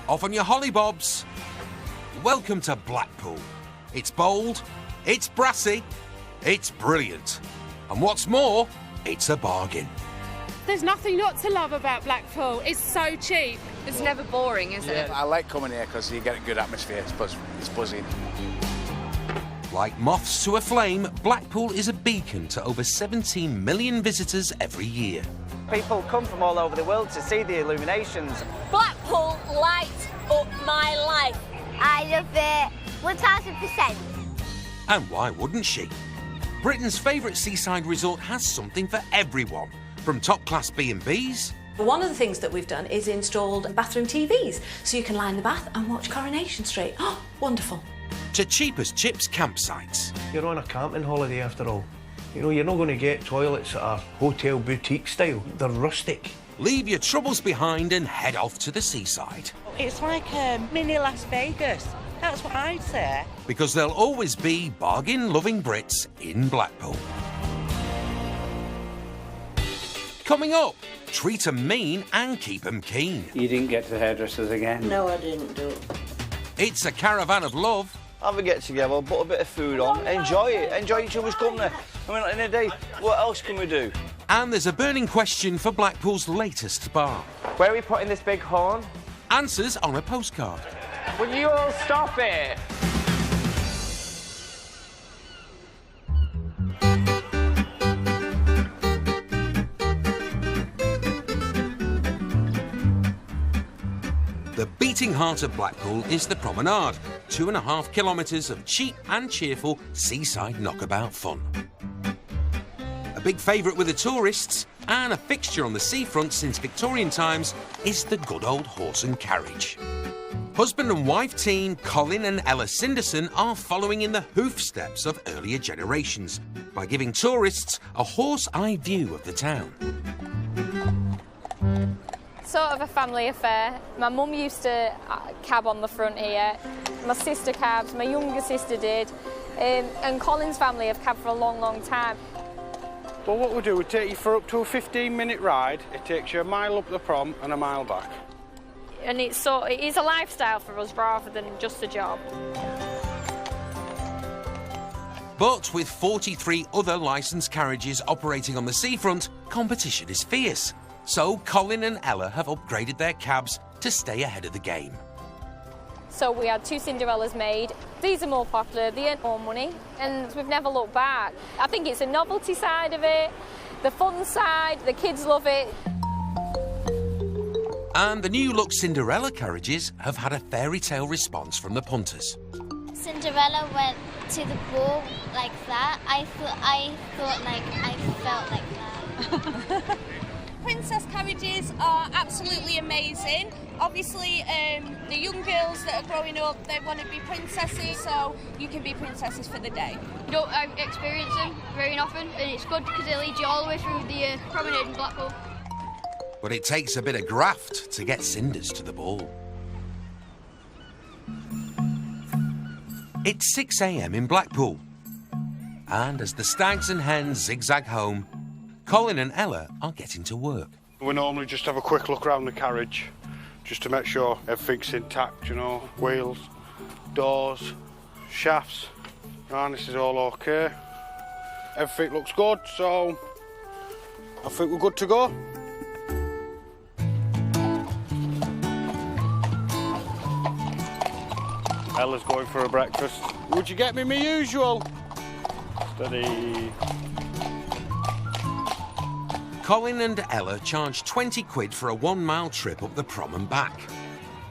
Off on your hollybobs. Welcome to Blackpool. It's bold, it's brassy, it's brilliant. And what's more, it's a bargain. There's nothing not to love about Blackpool. It's so cheap. It's never boring, is it? I like coming here because you get a good atmosphere. It's buzzing. Like moths to a flame, Blackpool is a beacon to over 17 million visitors every year. People come from all over the world to see the illuminations. Blackpool lights up my life. I love it 1000%. And why wouldn't she? Britain's favourite seaside resort has something for everyone, from top-class B&Bs. One of the things that we've done is installed bathroom TVs, so you can lie in the bath and watch Coronation Street. Oh, wonderful. To cheap as chips campsites. You're on a camping holiday after all. You know, you're not going to get toilets that are hotel boutique style. They're rustic. Leave your troubles behind and head off to the seaside. It's like a mini Las Vegas. That's what I'd say. Because there'll always be bargain-loving Brits in Blackpool. Coming up, treat 'em mean and keep 'em keen. You didn't get to the hairdressers again? No, I didn't do it. It's a caravan of love. Have a get together, put a bit of food on, enjoy it, enjoy each other's company. I mean, in a day, what else can we do? And there's a burning question for Blackpool's latest bar. Where are we putting this big horn? Answers on a postcard. Will you all stop it? The beating heart of Blackpool is the promenade, 2.5 kilometres of cheap and cheerful seaside knockabout fun. A big favourite with the tourists and a fixture on the seafront since Victorian times is the good old horse and carriage. Husband and wife team Colin and Ella Cinderson are following in the hoof steps of earlier generations by giving tourists a horse-eye view of the town. Sort of a family affair. My mum used to cab on the front here. My sister cabs, my younger sister did. And Colin's family have cabbed for a long, long time. Well, what we'll do, we'll take you for up to a 15-minute ride. It takes you a mile up the prom and a mile back. And it is a lifestyle for us rather than just a job. But with 43 other licensed carriages operating on the seafront, competition is fierce. So Colin and Ella have upgraded their cabs to stay ahead of the game. So we had 2 Cinderellas made. These are more popular, they earn more money, and we've never looked back. I think it's the novelty side of it, the fun side, the kids love it. And the new look Cinderella carriages have had a fairy tale response from the punters. Cinderella went to the ball like that. I felt like that. Princess carriages are absolutely amazing. Obviously, the young girls that are growing up, they want to be princesses, so you can be princesses for the day. You don't experience them very often, and it's good because it leads you all the way through the promenade in Blackpool. But it takes a bit of graft to get Cinders to the ball. It's 6 a.m. in Blackpool. And as the stags and hens zigzag home, Colin and Ella are getting to work. We normally just have a quick look around the carriage, just to make sure everything's intact, you know, wheels, doors, shafts, harness is all okay. Everything looks good, so I think we're good to go. Ella's going for a breakfast. Would you get me my usual? Steady. Colin and Ella charge 20 quid for a 1-mile trip up the prom and back.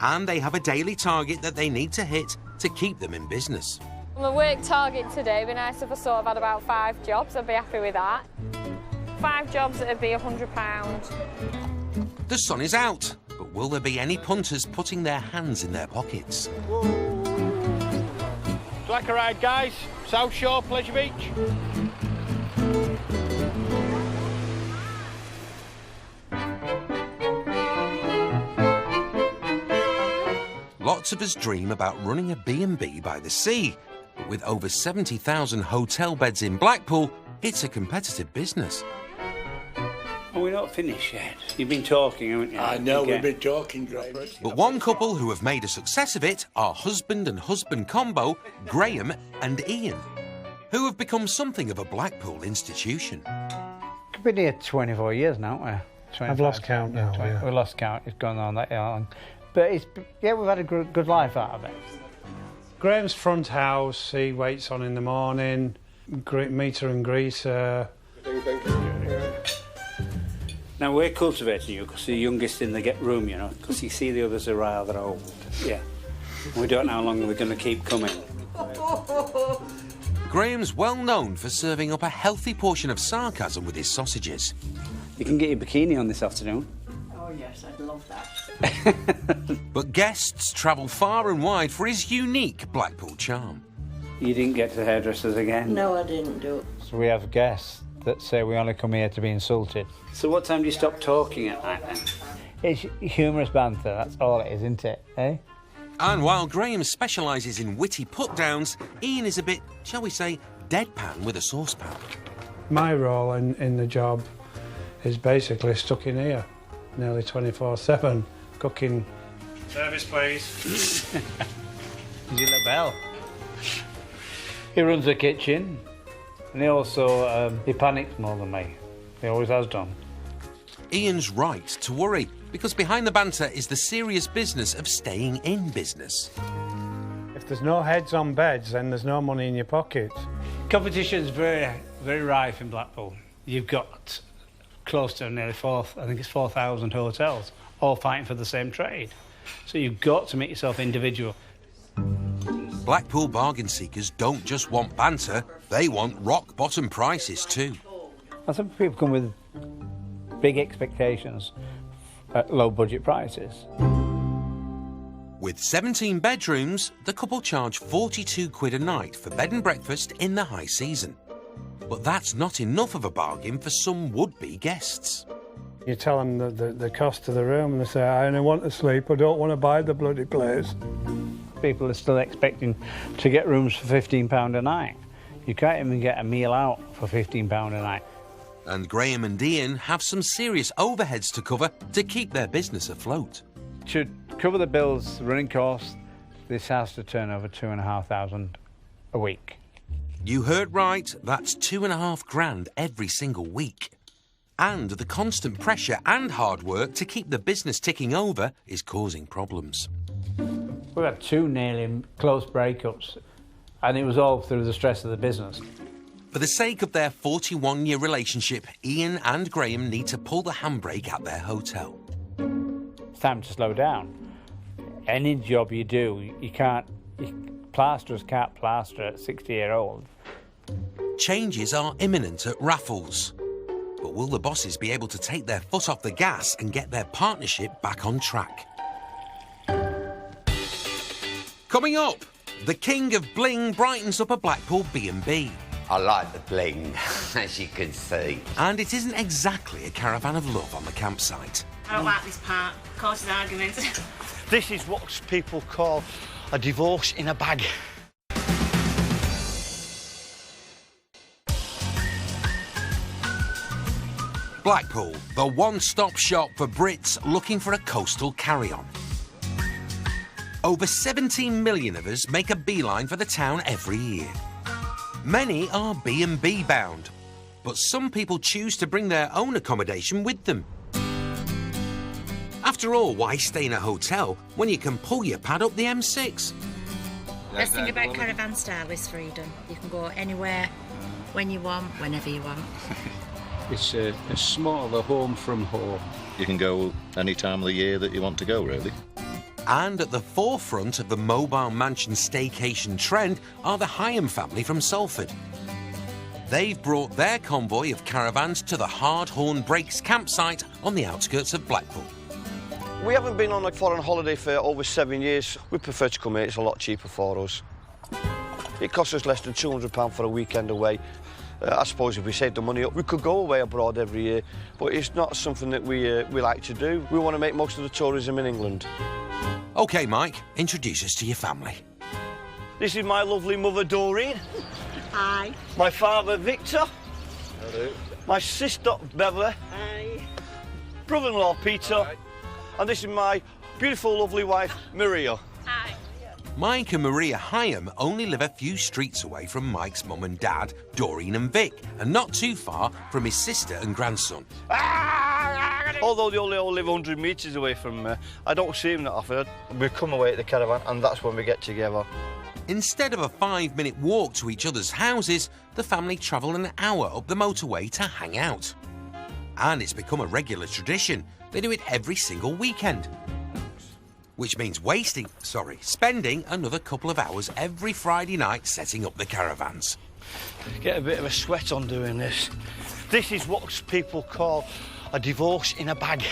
And they have a daily target that they need to hit to keep them in business. My work target today would be nice if I sort of had about 5 jobs. I'd be happy with that. 5 jobs, it'd be £100. The sun is out, but will there be any punters putting their hands in their pockets? Do you like a ride, guys? South Shore, Pleasure Beach. Lots of us dream about running a B&B by the sea, but with over 70,000 hotel beds in Blackpool, it's a competitive business. Are we not not finished yet. You've been talking, haven't you? I know, we've been talking, Graham. But one couple who have made a success of it are husband and husband combo, Graham and Ian, who have become something of a Blackpool institution. We've been here 24 years now, haven't we? I've lost count now, yeah. We've lost count, it's gone on that long. But we've had a good life out of it. Graham's front house, he waits on in the morning, meter and greaser. Now we're cultivating you because you're the youngest in the room, you know, because you see the others are rather old. Yeah. We don't know how long we're going to keep coming. Graham's well known for serving up a healthy portion of sarcasm with his sausages. You can get your bikini on this afternoon. Oh yes, I'd love that. But guests travel far and wide for his unique Blackpool charm. You didn't get to the hairdressers again? No, I didn't do it. So we have guests that say we only come here to be insulted. So what time do you stop talking at night then? It's humorous banter, that's all it is, isn't it, eh? And while Graham specialises in witty put-downs, Ian is a bit, shall we say, deadpan with a saucepan. My role in the job is basically stuck in here, nearly 24/7, cooking. Service, please. Is it LaBelle? He runs the kitchen, and he also he panics more than me. He always has done. Ian's right to worry, because behind the banter is the serious business of staying in business. If there's no heads on beds, then there's no money in your pocket. Competition's very, very rife in Blackpool. You've got close to nearly 4,000 hotels, all fighting for the same trade. So you've got to make yourself individual. Blackpool bargain seekers don't just want banter, they want rock-bottom prices too. I think people come with big expectations at low budget prices. With 17 bedrooms, the couple charge £42 a night for bed and breakfast in the high season. But that's not enough of a bargain for some would-be guests. You tell them the cost of the room and they say, I only want to sleep, I don't want to buy the bloody place. People are still expecting to get rooms for £15 a night. You can't even get a meal out for £15 a night. And Graham and Ian have some serious overheads to cover to keep their business afloat. To cover the bills, running costs, this has to turn over £2,500 a week. You heard right, that's £2,500 every single week. And the constant pressure and hard work to keep the business ticking over is causing problems. We've had 2 nearly close breakups, and it was all through the stress of the business. For the sake of their 41-year relationship, Ian and Graham need to pull the handbrake at their hotel. It's time to slow down. Any job you do, plasterers can't plaster at 60-year-olds. Changes are imminent at Raffles. But will the bosses be able to take their foot off the gas and get their partnership back on track? Coming up, the king of bling brightens up a Blackpool B&B. I like the bling, as you can see. And it isn't exactly a caravan of love on the campsite. I don't like this part, causes arguments. This is what people call a divorce in a bag. Blackpool, the one-stop shop for Brits looking for a coastal carry-on. Over 17 million of us make a beeline for the town every year. Many are B&B bound, but some people choose to bring their own accommodation with them. After all, why stay in a hotel when you can pull your pad up the M6? Best thing about caravan style is freedom. You can go anywhere, when you want, whenever you want. It's a smaller home from home. You can go any time of the year that you want to go, really. And at the forefront of the mobile mansion staycation trend are the Hyam family from Salford. They've brought their convoy of caravans to the Hardhorn Breaks campsite on the outskirts of Blackpool. We haven't been on a foreign holiday for over 7 years. We prefer to come here, it's a lot cheaper for us. It costs us less than £200 for a weekend away. I suppose if we saved the money up, we could go away abroad every year, but it's not something that we like to do. We want to make most of the tourism in England. OK, Mike, introduce us to your family. This is my lovely mother, Doreen. Hi. My father, Victor. Hello. My sister, Beverly. Hi. brother-in-law Peter, and this is my beautiful, lovely wife Maria. Hi. Mike and Maria Hyam only live a few streets away from Mike's mum and dad, Doreen and Vic, and not too far from his sister and grandson. Although they only live 100 metres away from me, I don't see them that often. We come away at the caravan and that's when we get together. Instead of a 5-minute walk to each other's houses, the family travel an hour up the motorway to hang out. And it's become a regular tradition. They do it every single weekend. Which means spending another couple of hours every Friday night setting up the caravans. Get a bit of a sweat on doing this. This is what people call a divorce in a bag.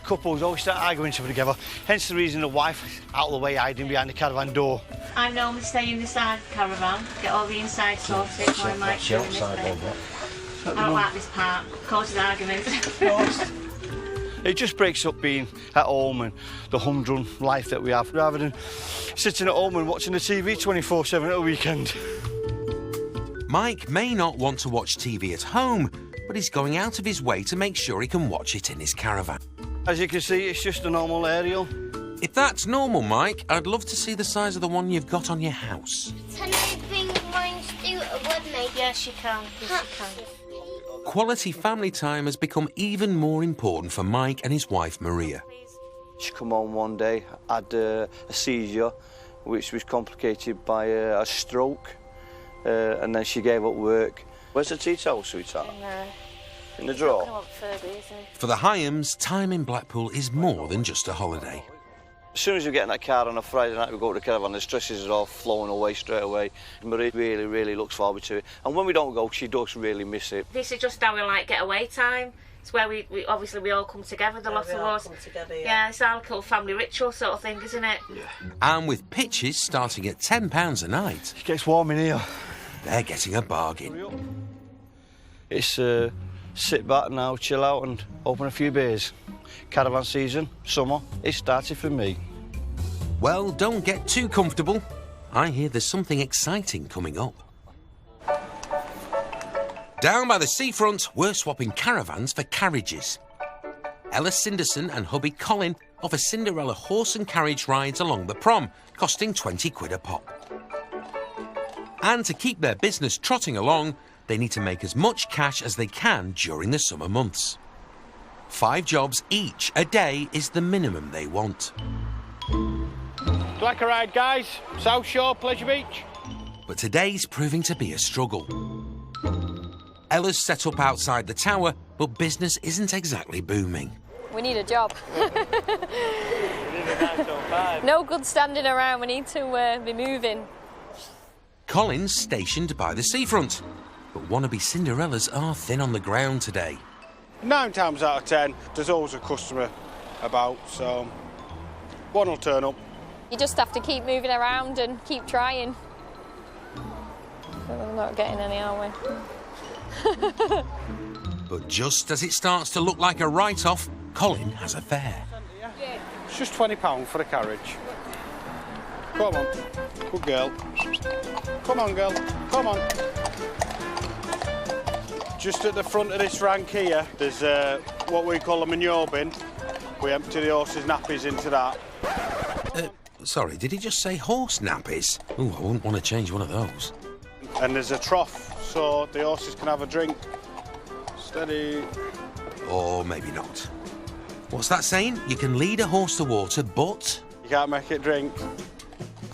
Couples always start arguing together, hence the reason the wife is out of the way hiding behind the caravan door. I normally stay in the side caravan, get all the inside sorted while Mike's doing this bit. I don't like this part, causes arguments. It just breaks up being at home and the humdrum life that we have, rather than sitting at home and watching the TV 24/7 at a weekend. Mike may not want to watch TV at home, but he's going out of his way to make sure he can watch it in his caravan. As you can see, it's just a normal aerial. If that's normal, Mike, I'd love to see the size of the one you've got on your house. Can I bring mine to would make? Yes, you can. Yes, you can. Quality family time has become even more important for Mike and his wife, Maria. She come home one day, had a seizure, which was complicated by a stroke, and then she gave up work. Where's the tea towel, sweetheart? In the drawer? For the Hyams, time in Blackpool is more than just a holiday. As soon as we get in that car on a Friday night, we go to the caravan, the stresses are all flowing away straight away. Marie really, really looks forward to it. And when we don't go, she does really miss it. This is just our get away time. It's where we obviously we all come together, the lot of us. Yeah, it's our little family ritual sort of thing, isn't it? Yeah. And with pitches starting at £10 a night. It gets warm in here. They're getting a bargain. It's sit back now, chill out and open a few beers. Caravan season, summer, it started for me. Well, don't get too comfortable. I hear there's something exciting coming up. Down by the seafront, we're swapping caravans for carriages. Ella Cinderson and hubby Colin offer Cinderella horse and carriage rides along the prom, costing 20 quid a pop. And to keep their business trotting along, they need to make as much cash as they can during the summer months. 5 jobs each a day is the minimum they want. Like a ride, guys. South Shore, Pleasure Beach. But today's proving to be a struggle. Ella's set up outside the tower, but business isn't exactly booming. We need a job. No good standing around, we need to be moving. Colin's stationed by the seafront, but wannabe Cinderellas are thin on the ground today. 9 times out of 10, there's always a customer about, so one will turn up. You just have to keep moving around and keep trying. We're not getting any, are we? But just as it starts to look like a write-off, Colin has a fare. It's just £20 for a carriage. Come on, good girl. Come on, girl, come on. Just at the front of this rank here, there's what we call a manure bin. We empty the horses' nappies into that. Sorry, did he just say horse nappies? Ooh, I wouldn't want to change one of those. And there's a trough, so the horses can have a drink. Steady. Or maybe not. What's that saying? You can lead a horse to water, but... You can't make it drink.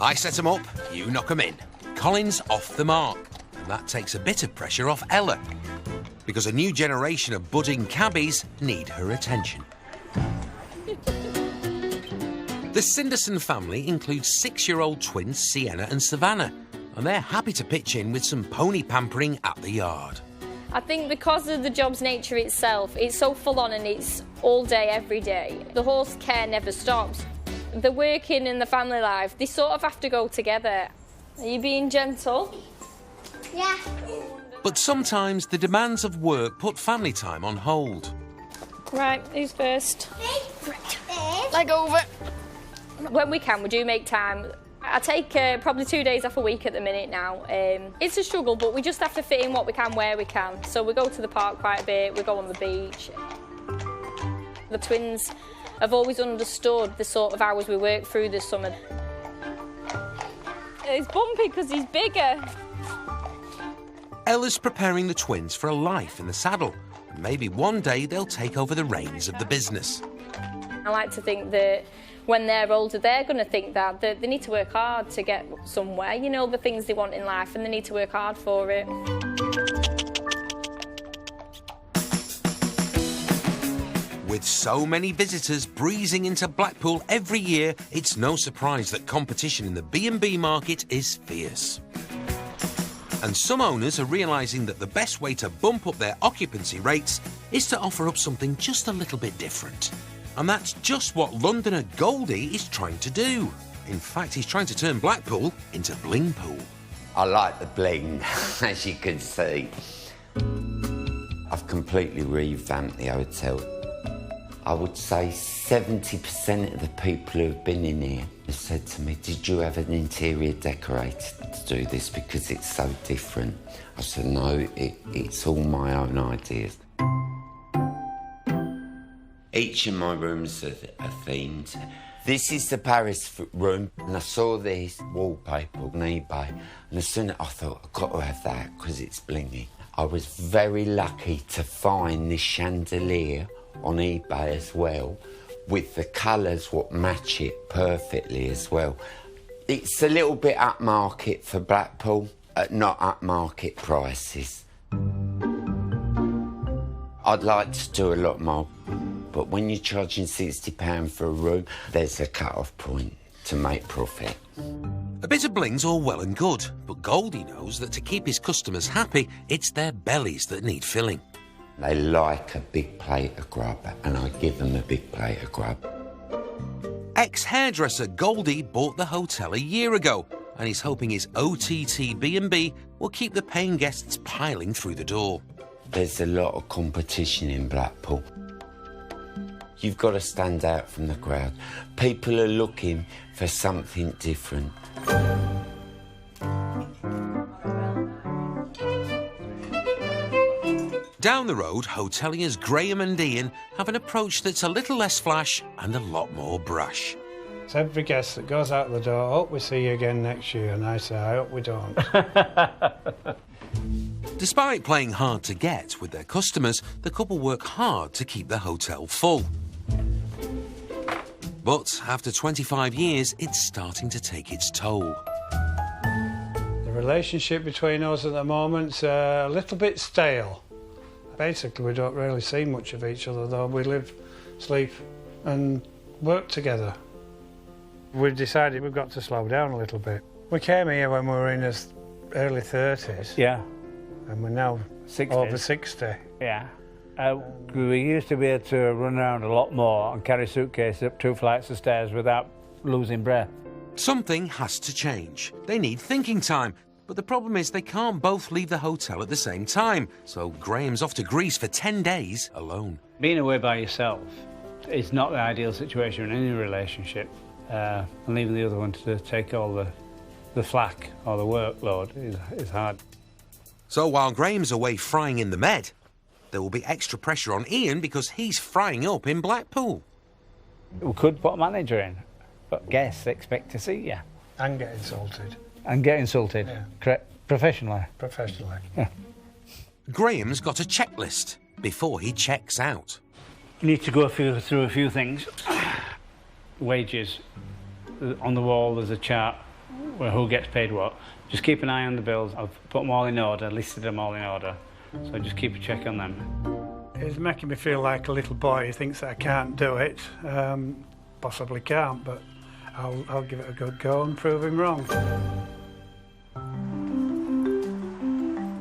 I set 'em up, you knock 'em in. Colin's off the mark, and that takes a bit of pressure off Ella, because a new generation of budding cabbies need her attention. The Cinderson family includes 6-year-old twins Sienna and Savannah, and they're happy to pitch in with some pony pampering at the yard. I think because of the job's nature itself, it's so full on and it's all day, every day. The horse care never stops. The working and the family life, they sort of have to go together. Are you being gentle? Yeah. But sometimes the demands of work put family time on hold. Right, who's first? Leg over. When we can, we do make time. I take probably 2 days off a week at the minute now. It's a struggle, but we just have to fit in what we can where we can. So we go to the park quite a bit, we go on the beach. The twins have always understood the sort of hours we work through the summer. It's bumpy because he's bigger. Ella's preparing the twins for a life in the saddle, and maybe one day they'll take over the reins of the business. I like to think that when they're older, they're going to think that they need to work hard to get somewhere, you know, the things they want in life, and they need to work hard for it. With so many visitors breezing into Blackpool every year, it's no surprise that competition in the B&B market is fierce. And some owners are realising that the best way to bump up their occupancy rates is to offer up something just a little bit different. And that's just what Londoner Goldie is trying to do. In fact, he's trying to turn Blackpool into Blingpool. I like the bling, as you can see. I've completely revamped the hotel. I would say 70% of the people who have been in here have said to me, did you have an interior decorator to do this because it's so different? I said, no, it's all my own ideas. Each of my rooms are themed. This is the Paris room, and I saw this wallpaper on eBay, and as soon as I thought, I've got to have that because it's blingy. I was very lucky to find this chandelier on eBay as well, with the colours what match it perfectly as well. It's a little bit upmarket for Blackpool, at not upmarket prices. I'd like to do a lot more, but when you're charging £60 for a room, there's a cut-off point to make profit. A bit of bling's all well and good, but Goldie knows that to keep his customers happy, it's their bellies that need filling. They like a big plate of grub, and I give them a big plate of grub. Ex-hairdresser Goldie bought the hotel a year ago, and he's hoping his OTT B&B will keep the paying guests piling through the door. There's a lot of competition in Blackpool. You've got to stand out from the crowd. People are looking for something different. Down the road, hoteliers Graham and Ian have an approach that's a little less flash and a lot more brash. It's every guest that goes out the door, hope we see you again next year, and I say, I hope we don't. Despite playing hard to get with their customers, the couple work hard to keep the hotel full. But after 25 years, it's starting to take its toll. The relationship between us at the moment's a little bit stale. Basically, we don't really see much of each other, though. We live, sleep and work together. We've decided we've got to slow down a little bit. We came here when we were in our early 30s. Yeah. And we're now 60. over 60. Yeah. We used to be able to run around a lot more and carry suitcases up 2 flights of stairs without losing breath. Something has to change. They need thinking time. But the problem is they can't both leave the hotel at the same time. So Graham's off to Greece for 10 days alone. Being away by yourself is not the ideal situation in any relationship. And leaving the other one to take all the flack or the workload is hard. So while Graham's away frying in the Med, there will be extra pressure on Ian because he's frying up in Blackpool. We could put a manager in, but guests expect to see you. And get insulted. And get insulted. Yeah. Correct. Professionally. Professionally. Yeah. Graham's got a checklist before he checks out. You need to go through a few things. Wages. On the wall there's a chart where who gets paid what. Just keep an eye on the bills. I've put them all in order, listed them all in order. So just keep a check on them. It's making me feel like a little boy who thinks that I can't do it. Possibly can't, but I'll give it a good go and prove him wrong.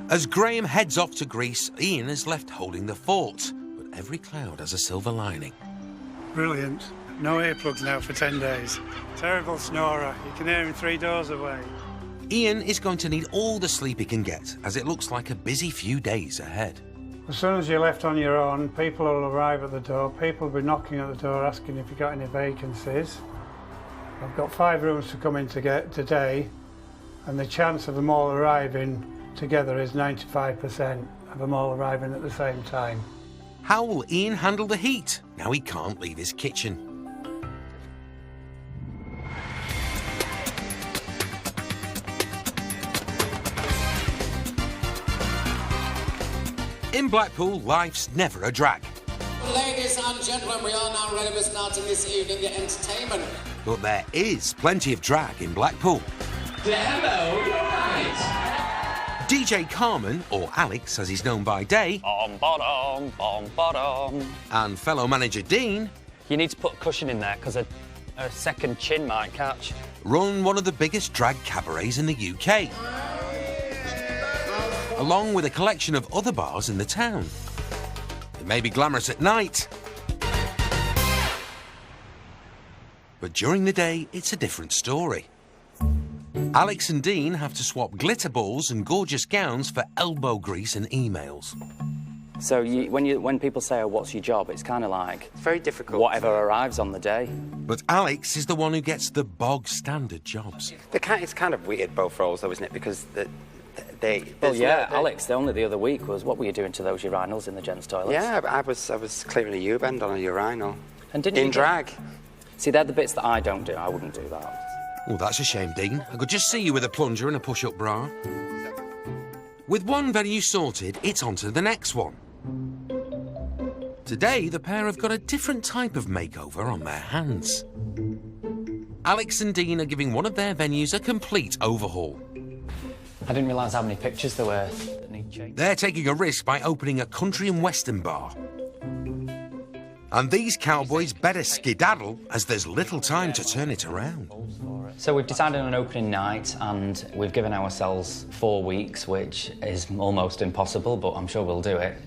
As Graham heads off to Greece, Ian is left holding the fort. But every cloud has a silver lining. Brilliant. No earplugs now for 10 days. Terrible snorer. You can hear him 3 doors away. Ian is going to need all the sleep he can get, as it looks like a busy few days ahead. As soon as you're left on your own, people will arrive at the door. People will be knocking at the door asking if you've got any vacancies. I've got 5 rooms to come in to get today, and the chance of them all arriving together is 95% of them all arriving at the same time. How will Ian handle the heat now he can't leave his kitchen? In Blackpool, life's never a drag. Ladies and gentlemen, we are now ready for starting this evening entertainment. But there is plenty of drag in Blackpool. Hello, you're right. DJ Carmen, or Alex as he's known by day, and fellow manager Dean, you need to put a cushion in there because a second chin might catch, run one of the biggest drag cabarets in the UK, along with a collection of other bars in the town. It may be glamorous at night, but during the day, it's a different story. Alex and Dean have to swap glitter balls and gorgeous gowns for elbow grease and emails. So when people say, oh, what's your job, it's kind of like... It's very difficult. Whatever arrives on the day. But Alex is the one who gets the bog standard jobs. It's kind of weird, both roles, though, isn't it? Because Well, yeah, Alex, only the other week was, what were you doing to those urinals in the gents' toilets? Yeah, I was clearing a U-bend on a urinal. And didn't you... In drag. See, they're the bits that I don't do. I wouldn't do that. Oh, that's a shame, Dean. I could just see you with a plunger and a push-up bra. With one venue sorted, it's on to the next one. Today, the pair have got a different type of makeover on their hands. Alex and Dean are giving one of their venues a complete overhaul. I didn't realise how many pictures there were that need changing. They're taking a risk by opening a country and western bar. And these cowboys better skedaddle, as there's little time to turn it around. So we've decided on an opening night, and we've given ourselves 4 weeks, which is almost impossible, but I'm sure we'll do it.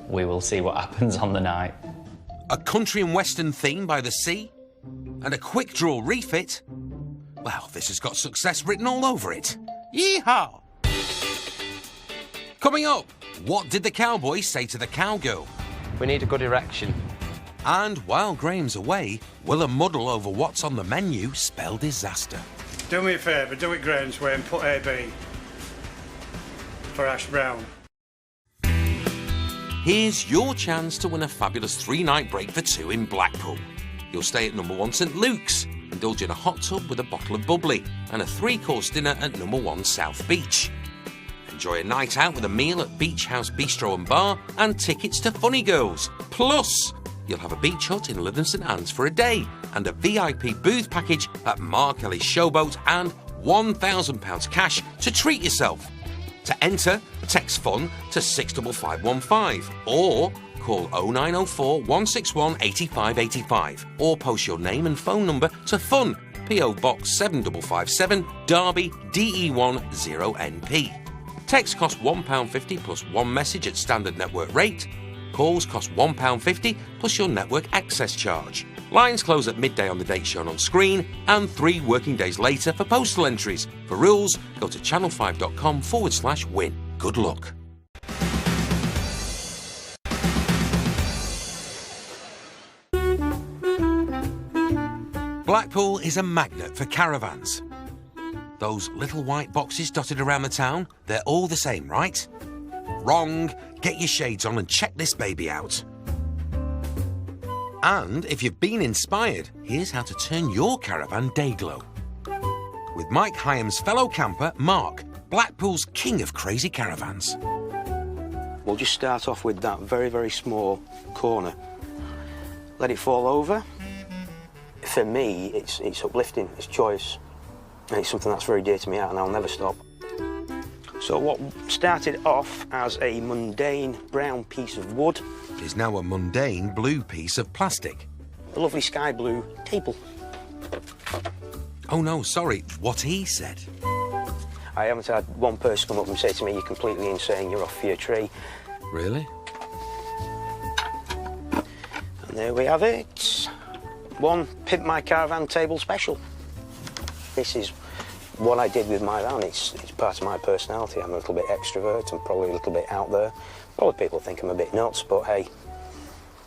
We will see what happens on the night. A country and western theme by the sea, and a quick draw refit. Well, this has got success written all over it. Yeehaw! Coming up, what did the cowboys say to the cowgirl? We need a good erection. And while Graham's away, will a muddle over what's on the menu spell disaster? Do me a favour, do it Graham's way and put AB for Ash Brown. Here's your chance to win a fabulous 3-night break for 2 in Blackpool. You'll stay at number 1 St Luke's, indulge in a hot tub with a bottle of bubbly, and a 3-course dinner at number 1 South Beach. Enjoy a night out with a meal at Beach House Bistro and Bar, and tickets to Funny Girls. Plus, you'll have a beach hut in Lytham St Anne's for a day, and a VIP booth package at Mark Ellis Showboat, and £1,000 cash to treat yourself. To enter, text FUN to 65515 or call 0904 161 8585 or post your name and phone number to FUN, PO Box 7557, Derby, DE10NP. Text costs £1.50 plus 1 message at standard network rate. Calls cost £1.50 plus your network access charge. Lines close at midday on the date shown on screen and 3 working days later for postal entries. For rules, go to channel5.com/win. Good luck. Blackpool is a magnet for caravans. Those little white boxes dotted around the town, they're all the same, right? Wrong. Get your shades on and check this baby out. And if you've been inspired, here's how to turn your caravan dayglow. With Mike Hyam's fellow camper, Mark, Blackpool's king of crazy caravans. We'll just start off with that very, very small corner. Let it fall over. For me, it's uplifting, it's joyous, and it's something that's very dear to me, and I'll never stop. So what started off as a mundane brown piece of wood is now a mundane blue piece of plastic. A lovely sky blue table. Oh no, sorry, what he said. I haven't had one person come up and say to me, you're completely insane, you're off for your tree. Really? And there we have it. One Pimp My Caravan table special. This is what I did with my van. It's part of my personality. I'm a little bit extrovert and probably a little bit out there. Probably people think I'm a bit nuts, but hey,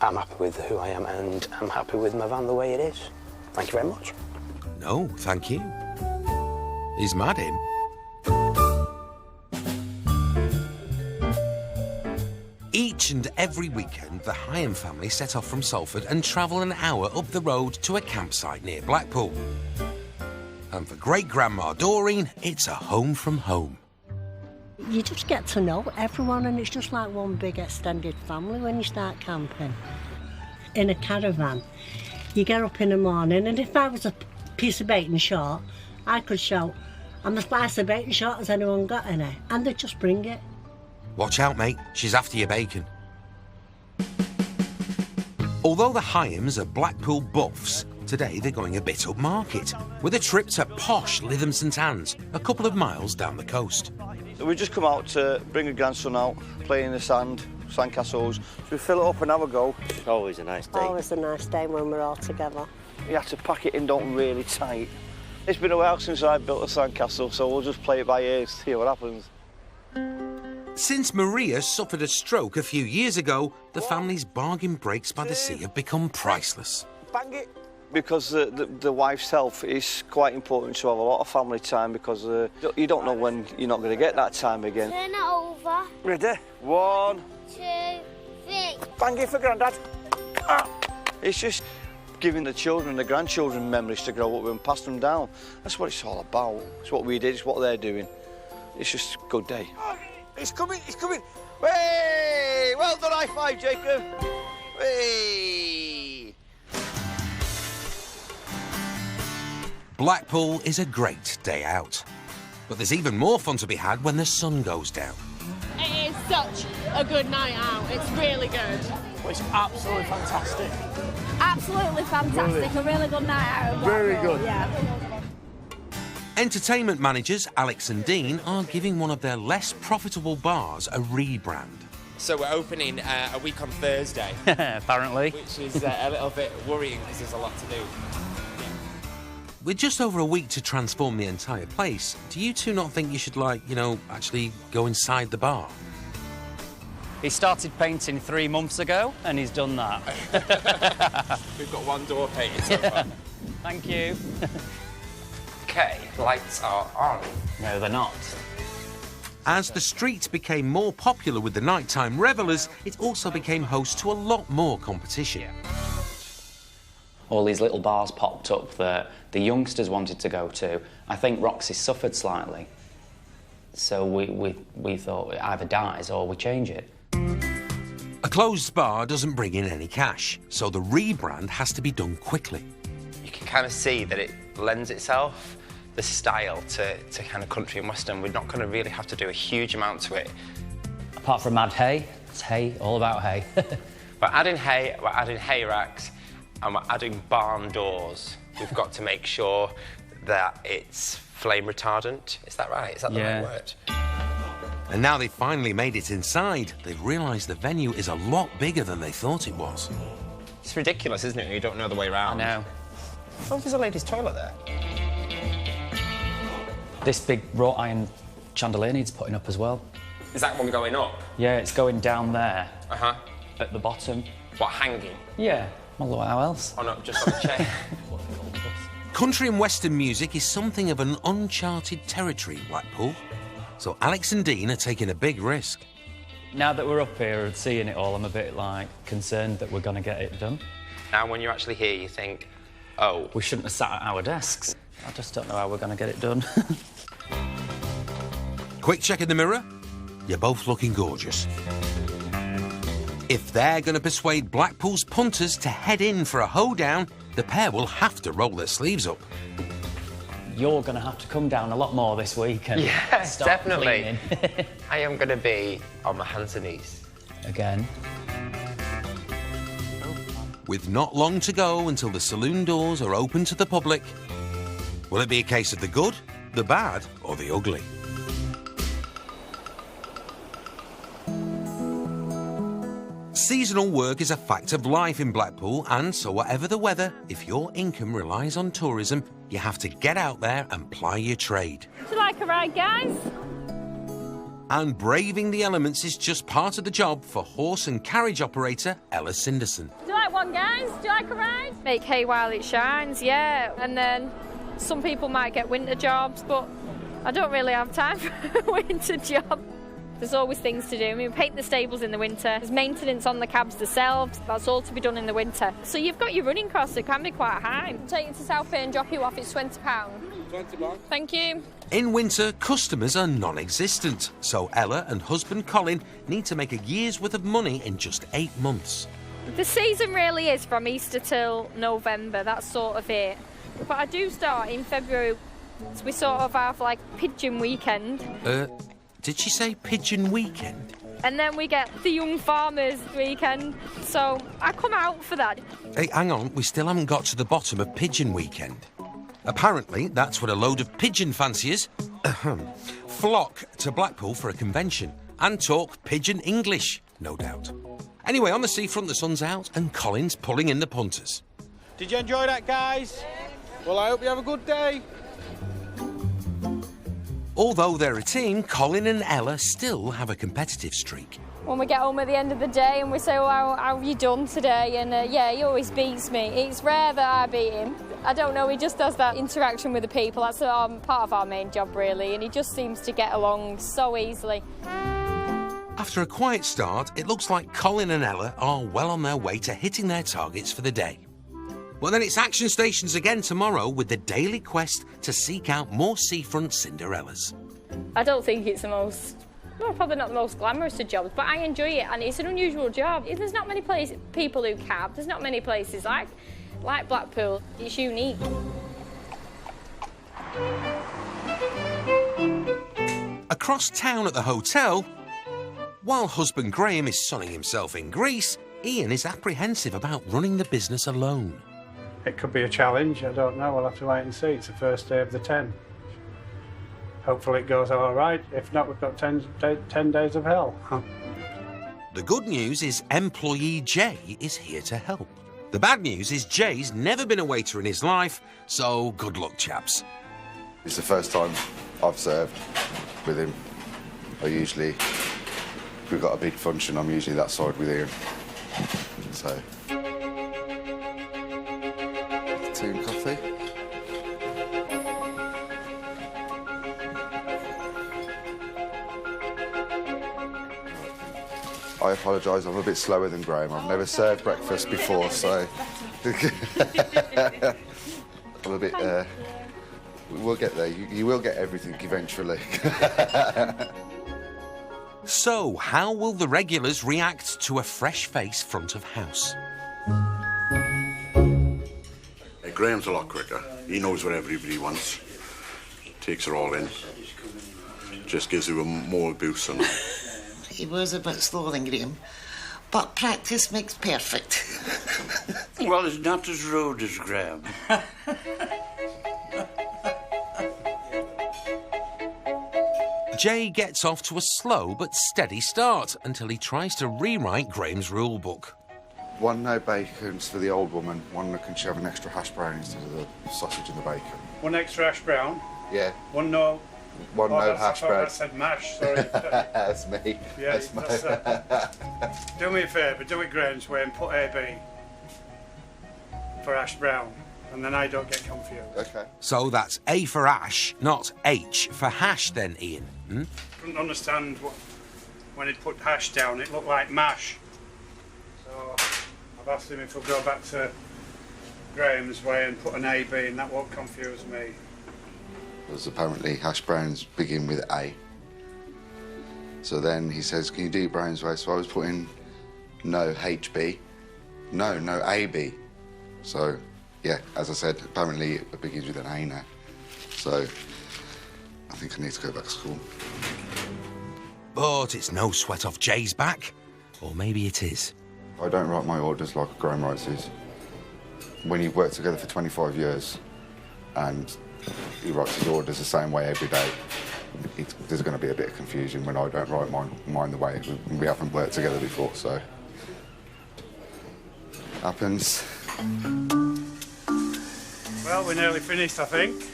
I'm happy with who I am and I'm happy with my van the way it is. Thank you very much. No, thank you. He's mad, him. Eat Each and every weekend, the Hyam family set off from Salford and travel an hour up the road to a campsite near Blackpool. And for great-grandma Doreen, it's a home from home. You just get to know everyone, and it's just like one big extended family when you start camping. In a caravan, you get up in the morning, and if I was a piece of bacon short, I could shout, "I'm a slice of bacon short, has anyone got any?" And they'd just bring it. Watch out, mate, she's after your bacon. Although the Hyams are Blackpool buffs, today they're going a bit upmarket, with a trip to posh Lytham St Anne's, a couple of miles down the coast. We just come out to bring a grandson out, play in the sand, sandcastles. So we fill it up and have a go. It's always a nice day. Always a nice day when we're all together. You have to pack it in, don't really tight. It's been a while since I built a sandcastle, so we'll just play it by ear, see what happens. Since Maria suffered a stroke a few years ago, the family's bargain breaks by the sea have become priceless. Bang it! Because the wife's health is quite important to have a lot of family time, because you don't know when you're not going to get that time again. Turn it over. Ready? 1, 2, 3. Bang it for Grandad. Ah. It's just giving the children and the grandchildren memories to grow up with and pass them down. That's what it's all about. It's what we did, it's what they're doing. It's just a good day. It's coming, it's coming. Hey! Well done, high five, Jacob. Hey! Blackpool is a great day out. But there's even more fun to be had when the sun goes down. It is such a good night out. It's really good. Well, it's absolutely fantastic. Absolutely fantastic. A really good night out. Very good. Yeah. Entertainment managers Alex and Dean are giving one of their less profitable bars a rebrand. So we're opening a week on Thursday. Apparently. Which is a little bit worrying because there's a lot to do. With just over a week to transform the entire place, do you two not think you should, actually go inside the bar? He started painting 3 months ago, and he's done that. We've got one door painted so far. Thank you. OK, lights are on. No, they're not. As the street became more popular with the nighttime revellers, it also became host to a lot more competition. All these little bars popped up that the youngsters wanted to go to. I think Roxy suffered slightly. So we thought it either dies or we change it. A closed bar doesn't bring in any cash, so the rebrand has to be done quickly. You can kind of see that it lends itself, the style, to kind of country and western. We're not going to really have to do a huge amount to it. Apart from add hay, it's hay, all about hay. We're adding hay racks, and we're adding barn doors. We've got to make sure that it's flame retardant. Is that right? Is that the right word? And now they've finally made it inside, they've realised the venue is a lot bigger than they thought it was. It's ridiculous, isn't it? You don't know the way around. I know. Oh, there's a ladies' toilet there. This big wrought iron chandelier needs putting up as well. Is that one going up? Yeah, it's going down there. Uh-huh. At the bottom. What, hanging? Yeah. Well, how else? Or not, just on a chair? Country and western music is something of an uncharted territory in Blackpool. So Alex and Dean are taking a big risk. Now that we're up here and seeing it all, I'm a bit, concerned that we're going to get it done. Now, when you're actually here, you think, oh... We shouldn't have sat at our desks. I just don't know how we're going to get it done. Quick check in the mirror. You're both looking gorgeous. If they're going to persuade Blackpool's punters to head in for a hoedown, the pair will have to roll their sleeves up. You're going to have to come down a lot more this week and yes, start definitely. cleaning. I am going to be on my hands and knees. Again. With not long to go until the saloon doors are open to the public, will it be a case of the good, the bad, or the ugly? Seasonal work is a fact of life in Blackpool, and so whatever the weather, if your income relies on tourism, you have to get out there and ply your trade. Would you like a ride, guys? And braving the elements is just part of the job for horse and carriage operator Ella Cinderson. Do you like one, guys? Do you like a ride? Make hay while it shines, yeah. And then some people might get winter jobs, but I don't really have time for a winter job. There's always things to do. I mean, we paint the stables in the winter. There's maintenance on the cabs themselves. That's all to be done in the winter. So you've got your running costs that can be quite high. Take you to South Bay and drop you off, it's £20. £20. Thank you. In winter, customers are non-existent, so Ella and husband Colin need to make a year's worth of money in just 8 months. The season really is from Easter till November, that's sort of it. But I do start in February. So we sort of have like pigeon weekend. Did she say pigeon weekend? And then we get the young farmers weekend. So I come out for that. Hey, hang on, we still haven't got to the bottom of pigeon weekend. Apparently, that's when a load of pigeon fanciers flock to Blackpool for a convention and talk pigeon English, no doubt. Anyway, on the seafront, the sun's out and Colin's pulling in the punters. Did you enjoy that, guys? Well, I hope you have a good day. Although they're a team, Colin and Ella still have a competitive streak. When we get home at the end of the day and we say, well, how have you done today? And yeah, he always beats me. It's rare that I beat him. I don't know, he just does that interaction with the people. That's part of our main job, really, and he just seems to get along so easily. After a quiet start, it looks like Colin and Ella are well on their way to hitting their targets for the day. Well, then it's action stations again tomorrow with the daily quest to seek out more seafront Cinderellas. I don't think it's the most, well, probably not the most glamorous of jobs, but I enjoy it, and it's an unusual job. There's not many people who cab. There's not many places like Blackpool. It's unique. Across town at the hotel, while husband Graham is sunning himself in Greece, Ian is apprehensive about running the business alone. It could be a challenge, I don't know, we'll have to wait and see. It's the first day of the 10. Hopefully it goes all right. If not, we've got 10 days of hell. The good news is employee Jay is here to help. The bad news is Jay's never been a waiter in his life, so good luck, chaps. It's the first time I've served with him. If we've got a big function, I'm usually that side with Ian. So, tea and coffee. I apologise, I'm a bit slower than Graham. I've never served breakfast before, so... I'm a bit... We'll get there. You will get everything eventually. So, how will the regulars react to a fresh face front of house? Graham's a lot quicker. He knows what everybody wants. Takes her all in. Just gives you a more boost on that. He was a bit slower than Graham, but practice makes perfect. Well, it's not as rude as Graham. Jay gets off to a slow but steady start until he tries to rewrite Graham's rule book. 1 no bacons for the old woman. 1 can she have an extra hash brown instead of the sausage and the bacon? 1 extra hash brown? Yeah. 1 no... 1 no hash brown. I said mash, sorry. That's me. Yeah, that's do me a favour, do it Graham's way and put AB for hash brown, and then I don't get confused. Okay. So that's A for ash, not H for hash then, Ian? Couldn't understand when he'd put hash down, it looked like mash. So I've asked him if we'll go back to Graham's way and put an AB, and that won't confuse me. Because apparently hash browns begin with A. So then he says, can you do Brown's way? So I was putting no HB. No AB. So, yeah, as I said, apparently it begins with an A now. So I think I need to go back to school. But it's no sweat off Jay's back. Or maybe it is. I don't write my orders like Graham writes his. When you've worked together for 25 years and he writes his orders the same way every day, there's going to be a bit of confusion when I don't write mine the way. We haven't worked together before, so... Happens. Well, we're nearly finished, I think.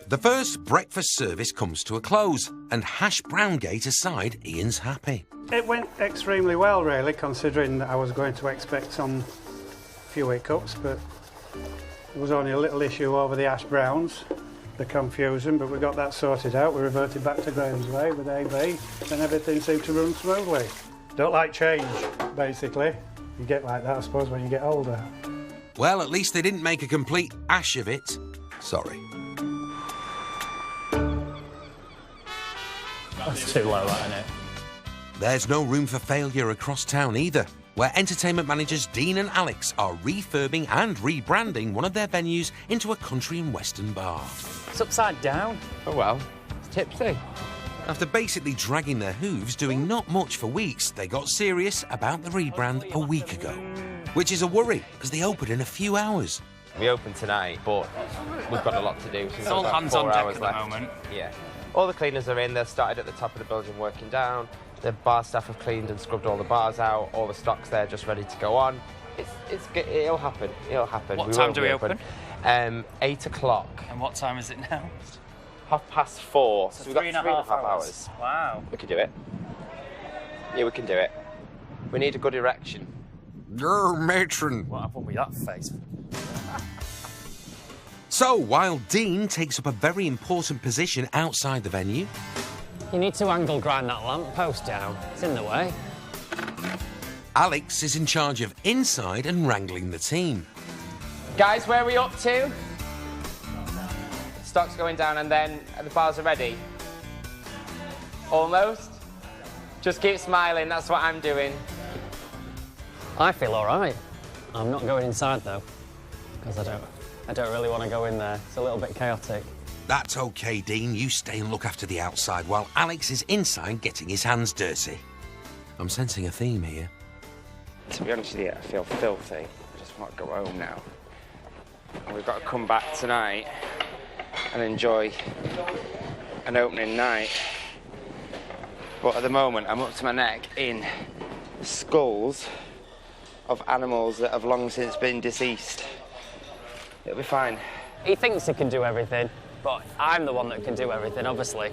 The first breakfast service comes to a close, and hash brown gate aside, Ian's happy. It went extremely well, really, considering that I was going to expect some few hiccups, but there was only a little issue over the hash browns. the confusion, but we got that sorted out. We reverted back to Graham's way with AB, and everything seemed to run smoothly. Don't like change, basically. You get like that, I suppose, when you get older. Well, at least they didn't make a complete ash of it. Sorry. That's too low, that, isn't it? There's no room for failure across town either, where entertainment managers Dean and Alex are refurbing and rebranding one of their venues into a country and western bar. It's upside down. Oh well, it's tipsy. After basically dragging their hooves doing not much for weeks, they got serious about the rebrand a week ago. Which is a worry, as they open in a few hours. We open tonight, but we've got a lot to do. It's all hands on deck at the moment. Yeah. All the cleaners are in, they've started at the top of the building working down. The bar staff have cleaned and scrubbed all the bars out, all the stock's there just ready to go on. It'll happen, it'll happen. What time do we open? 8 o'clock. And what time is it now? 4:30. So we've got 3.5 hours. Wow. We can do it. Yeah, we can do it. We need a good erection. Grr, matron. What happened with that face? So, while Dean takes up a very important position outside the venue... You need to angle grind that lamp post down. It's in the way. Alex is in charge of inside and wrangling the team. Guys, where are we up to? Stock's going down and then the bars are ready. Almost. Just keep smiling, that's what I'm doing. I feel all right. I'm not going inside though, because I don't really want to go in there. It's a little bit chaotic. That's okay, Dean. You stay and look after the outside while Alex is inside getting his hands dirty. I'm sensing a theme here. To be honest with you, I feel filthy. I just want to go home now. And we've got to come back tonight and enjoy an opening night. But at the moment, I'm up to my neck in skulls of animals that have long since been deceased. It'll be fine. He thinks he can do everything, but I'm the one that can do everything, obviously.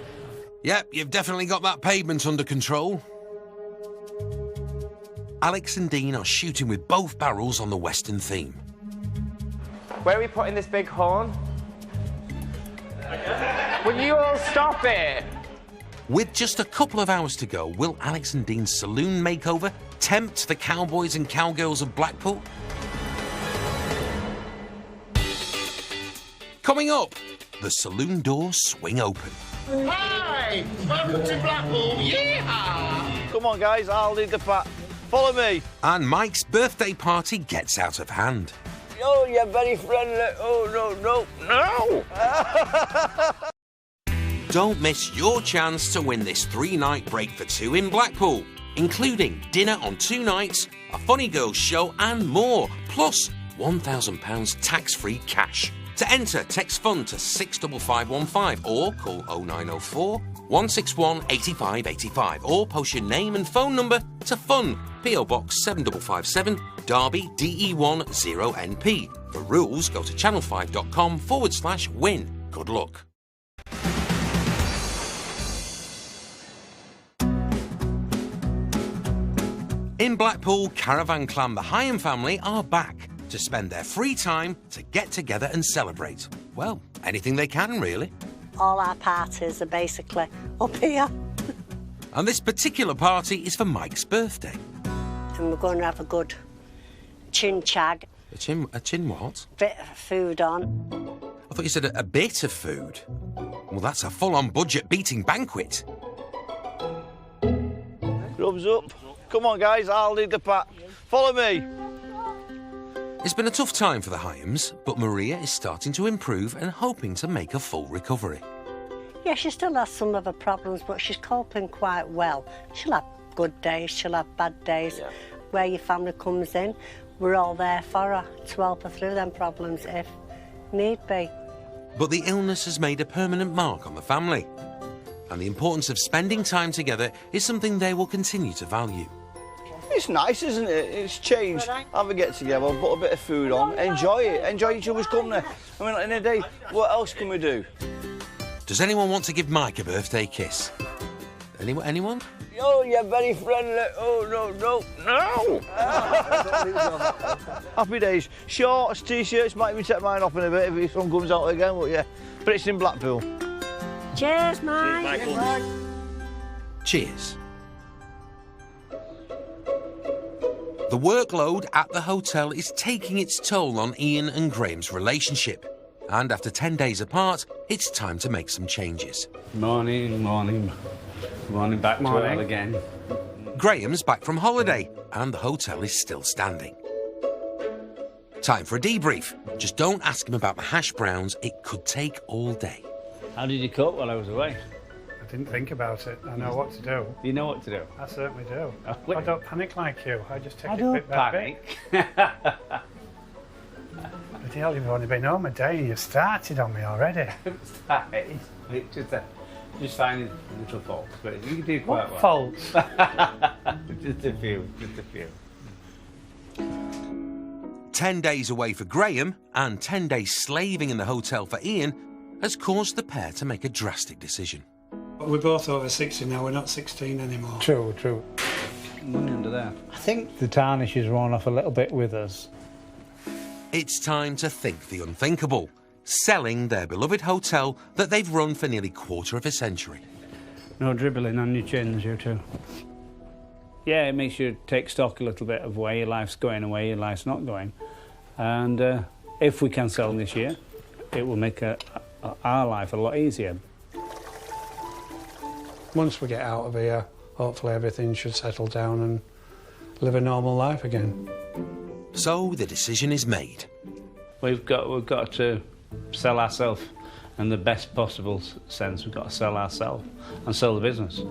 Yep, you've definitely got that pavement under control. Alex and Dean are shooting with both barrels on the Western theme. Where are we putting this big horn? Will you all stop it? With just a couple of hours to go, will Alex and Dean's saloon makeover tempt the cowboys and cowgirls of Blackpool? Coming up, the saloon doors swing open. Hi! Welcome to Blackpool, yeehaw! Come on, guys, I'll lead the pack. Follow me. And Mike's birthday party gets out of hand. Oh, you're very friendly. Oh, no. Don't miss your chance to win this 3-night break for two in Blackpool, including dinner on 2 nights, a funny girls show and more, plus £1,000 tax-free cash. To enter, text FUN to 65515 or call 0904 161 8585 or post your name and phone number to FUN, PO Box 7557, Derby DE1 0NP. For rules, go to channel5.com/win. Good luck. In Blackpool, Caravan Clan the Hyam family are back to spend their free time to get together and celebrate. Well, anything they can, really. All our parties are basically up here. And this particular party is for Mike's birthday. And we're going to have a good chin-chag. A chin what? Bit of food on. I thought you said a bit of food. Well, that's a full-on budget-beating banquet. Rubs up. Come on, guys, I'll lead the pack. Follow me. It's been a tough time for the Hyams, but Maria is starting to improve and hoping to make a full recovery. Yeah, she still has some of her problems, but she's coping quite well. She'll have good days, she'll have bad days. Yeah. Where your family comes in, we're all there for her to help her through them problems if need be. But the illness has made a permanent mark on the family, and the importance of spending time together is something they will continue to value. It's nice, isn't it? It's changed. Have a get together, put a bit of food on, enjoy it, enjoy each other's company. I mean, in a day, what else can we do? Does anyone want to give Mike a birthday kiss? Anyone? Oh, you're very friendly. Oh, no. Happy days. Shorts, T-shirts, might even take mine off in a bit if the sun comes out again, won't you? But it's in Blackpool. Cheers, mate. Cheers. The workload at the hotel is taking its toll on Ian and Graham's relationship. And after 10 days apart, it's time to make some changes. Morning back to it again. Graham's back from holiday, and the hotel is still standing. Time for a debrief. Just don't ask him about the hash browns, it could take all day. How did you cope while I was away? I didn't think about it. I know what to do. You know what to do? I certainly do. I don't panic like you. I just take I it don't bit by panic. bit. Bloody hell, you've only been home a day and you've started on me already. Just finding little faults, but you can do quite What well. faults? Just a few. 10 days away for Graham and 10 days slaving in the hotel for Ian has caused the pair to make a drastic decision. We're both over 60 now, we're not 16 anymore. True. Money under there. I think the tarnish has worn off a little bit with us. It's time to think the unthinkable, selling their beloved hotel that they've run for nearly quarter of a century. No dribbling on your chins, you two. Yeah, it makes you take stock a little bit of where your life's going and where your life's not going. And if we can sell this year, it will make our life a lot easier. Once we get out of here, hopefully everything should settle down and live a normal life again. So the decision is made. We've got to sell ourselves in the best possible sense. We've got to sell ourselves and sell the business.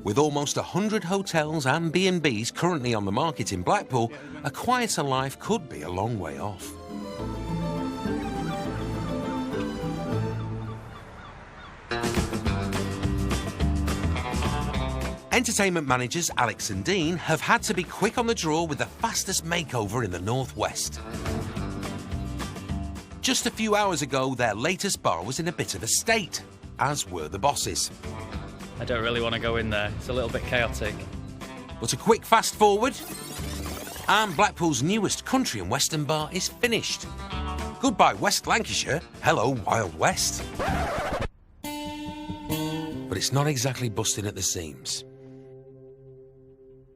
With almost 100 hotels and B&Bs currently on the market in Blackpool, a quieter life could be a long way off. Entertainment managers Alex and Dean have had to be quick on the draw with the fastest makeover in the Northwest. Just a few hours ago, their latest bar was in a bit of a state, as were the bosses. I don't really want to go in there. It's a little bit chaotic. But a quick fast forward, and Blackpool's newest country and western bar is finished. Goodbye West Lancashire, hello Wild West. But it's not exactly busting at the seams.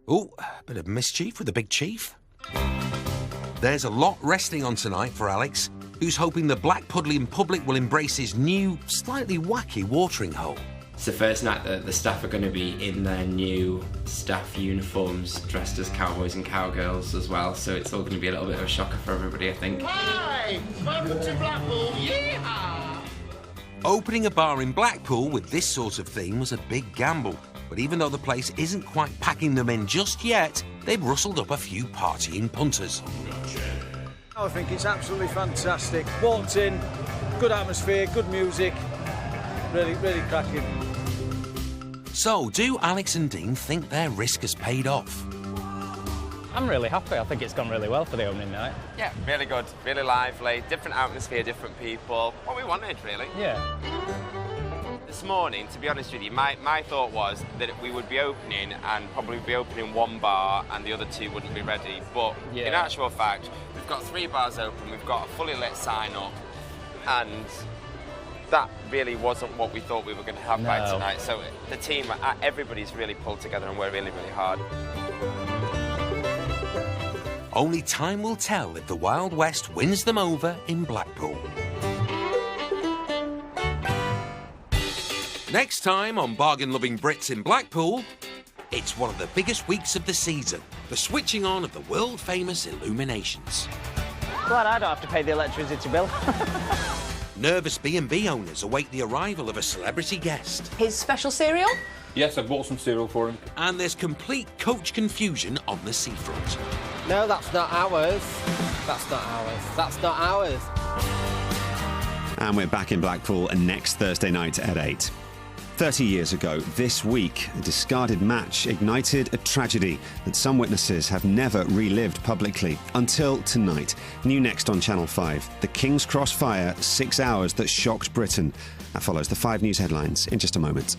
Oh, a bit of mischief with the big chief. There's a lot resting on tonight for Alex, who's hoping the Blackpudlian public will embrace his new, slightly wacky watering hole. It's the first night that the staff are going to be in their new staff uniforms, dressed as cowboys and cowgirls as well, so it's all going to be a little bit of a shocker for everybody, I think. Hi! Welcome to Blackpool, yeehaw! Opening a bar in Blackpool with this sort of theme was a big gamble, but even though the place isn't quite packing them in just yet, they've rustled up a few partying punters. I think it's absolutely fantastic. Walked in, good atmosphere, good music, really cracking. So, do Alex and Dean think their risk has paid off? I'm really happy. I think it's gone really well for the opening night. Yeah, really good, really lively, different atmosphere, different people. What we wanted, really. Yeah. This morning, to be honest with you, my thought was that we would be opening and probably be opening one bar and the other two wouldn't be ready. But in actual fact, we've got 3 bars open, we've got a fully lit sign-up, and that really wasn't what we thought we were going to have by tonight. So the team, everybody's really pulled together and worked really, really hard. Only time will tell if the Wild West wins them over in Blackpool. Next time on Bargain-Loving Brits in Blackpool, it's one of the biggest weeks of the season, the switching on of the world-famous illuminations. Glad I don't have to pay the electricity bill. Nervous B&B owners await the arrival of a celebrity guest. His special cereal? Yes, I've bought some cereal for him. And there's complete coach confusion on the seafront. No, that's not ours. That's not ours. That's not ours. And we're back in Blackpool next Thursday night at 8. 30 years ago, this week, a discarded match ignited a tragedy that some witnesses have never relived publicly until tonight. New next on Channel 5, the King's Cross fire, 6 hours that shocked Britain. That follows the 5 News headlines in just a moment.